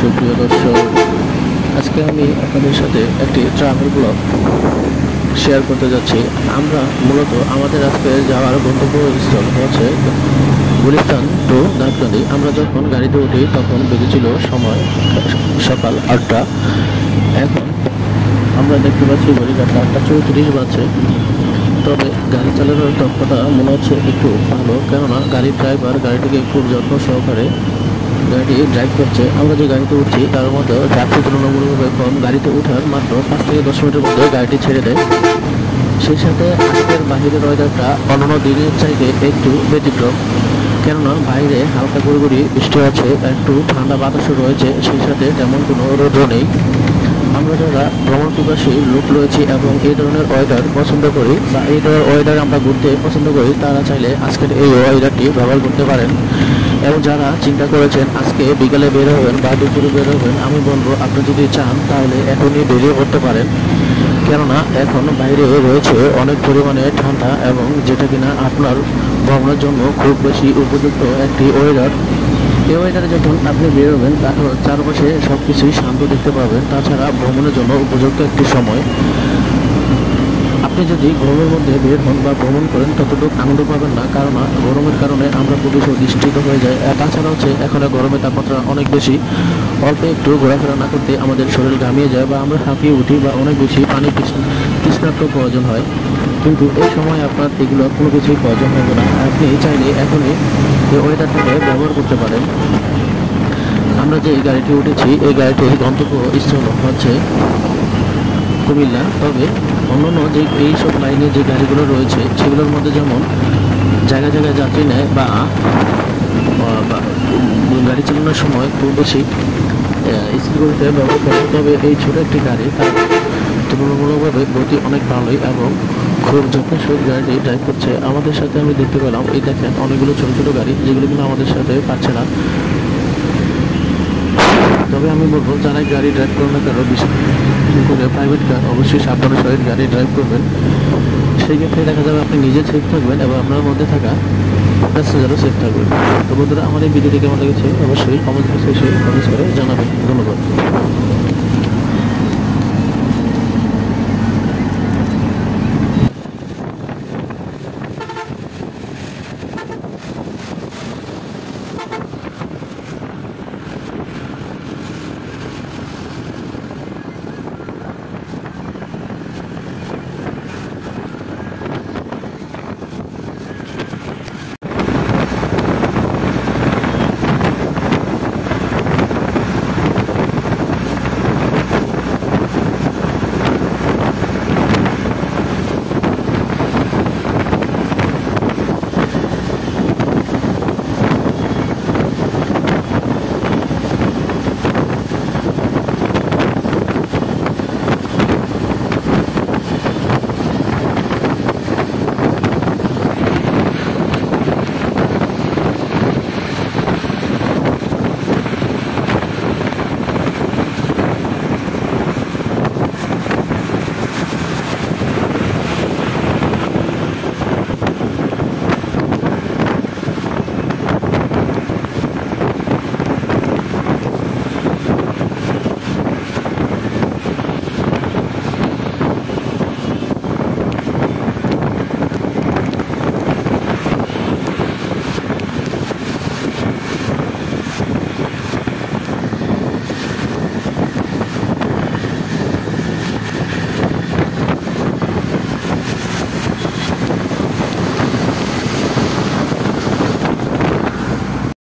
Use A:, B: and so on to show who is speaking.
A: সুপ্রিয় দর্শক, আজকে আমি আপনাদের সাথে একটি ট্রাভেল ব্লগ শেয়ার করতে যাচ্ছি। আমরা মূলত আমাদের আজকে যাওয়ার গন্তব্যস্থল হচ্ছে গুলিস্তান টু দাউদকান্দি। আমরা যখন গাড়িতে উঠি তখন বেজেছিল সময় সকাল 8টা। এখন আমরা দেখতে পাচ্ছি ঘড়িকাটা 8:34 বাজছে। তবে গাড়ি চালানোর দক্ষতা মনে হচ্ছে একটু ভালো, কেননা গাড়ির ড্রাইভার গাড়িটিকে খুব যত্ন সহকারে গাড়িটি ড্রাইভ করছে। আমরা যে গাড়িতে উঠছি তার মধ্যে যাত্রী তুলনামূলকভাবে কম। গাড়িতে ওঠার মাত্র 5 থেকে 10 মিনিটের মধ্যে গাড়িটি ছেড়ে দেয়। সেই সাথে আজকের বাহিরের ওয়েদারটা অন্যান্য দিনের চাইতে একটু ব্যতিক্রম, কেননা বাইরে হালকা গুড়ি বৃষ্টি আছে, একটু ঠান্ডা বাতাসও রয়েছে, সেই সাথে তেমন কোনো রোদও নেই। আমরা যারা ভ্রমণ পিপাসী লোক রয়েছি এবং এই ধরনের ওয়েদার পছন্দ করি বা এই ধরনের ওয়েদার আমরা ঘুরতে পছন্দ করি, তারা চাইলে আজকের এই ওয়েদারটি ব্যবহার করতে পারেন। এবং যারা চিন্তা করেছেন আজকে বিকালে বের হবেন বা দুপুরে বের হবেন, আমি বলবো আপনি যদি চান তাহলে এখনই বেরিয়ে পড়তে পারেন, কেননা এখন বাইরে রয়েছে অনেক পরিমাণে ঠান্ডা এবং যেটা কিনা আপনার ভ্রমণের জন্য খুব বেশি উপযুক্ত একটি ওয়েদার। এই ওয়েদারে যখন আপনি বেরোবেন তখন চারপাশে সব কিছুই শান্ত দেখতে পাবেন। তাছাড়া ভ্রমণের জন্য উপযুক্ত একটি সময়। আপনি যদি গরমের মধ্যে বের হন বা ভ্রমণ করেন ততটুকু আনন্দ পাবেন না, কারণ গরমের কারণে আমরা খুবই অধিষ্ঠিত হয়ে যাই। তাছাড়া হচ্ছে এখন গরমের তাপমাত্রা অনেক বেশি, অল্প একটু ঘোরাফেরা না করতে আমাদের শরীর ঘামিয়ে যায় বা আমরা হাঁপিয়ে উঠি বা অনেক বেশি পানি তৃষ্ণার্ত প্রয়োজন হয়। কিন্তু এই সময় আপনার এগুলো কোনো কিছুই প্রয়োজন হবে না। আপনি চাইলে এখনই এই ওয়েদারটাকে ব্যবহার করতে পারেন। আমরা যে এই গাড়িটি উঠেছি, এই গাড়িটির গন্তব্যস্থল হচ্ছে কুমিল্লা। তবে অন্যান্য যে এইসব লাইনে যে গাড়িগুলো রয়েছে সেগুলোর মধ্যে যেমন জায়গায় জায়গায় যাত্রী নেয় বা গাড়ি চালানোর সময় খুব বেশি স্পিড ব্যবহার করে, তবে এই ছোট একটি গাড়ি তার তুলনামূলকভাবে গতি অনেক ভালোই এবং খুব যত্নের সহিত গাড়িটি ড্রাইভ করছে। আমাদের সাথে আমি দেখতে পেলাম, এই দেখেন অনেকগুলো ছোটো ছোটো গাড়ি যেগুলো কিন্তু আমাদের সাথে পাচ্ছে না। তবে আমি বলবো যারা গাড়ি ড্রাইভ করেন না কারো বিশেষ করে প্রাইভেট কার, অবশ্যই সাবধানের সহিত গাড়ি ড্রাইভ করবেন। সেই ক্ষেত্রে দেখা যাবে আপনি নিজে সেফ থাকবেন এবং আপনার মধ্যে থাকা প্যাসেঞ্জারও সেফ থাকবেন। তো বন্ধুরা, আমাদের ভিডিওটি কেমন লেগেছে অবশ্যই কমেন্ট সেকশনে কমেন্টস করে জানাবেন। ধন্যবাদ।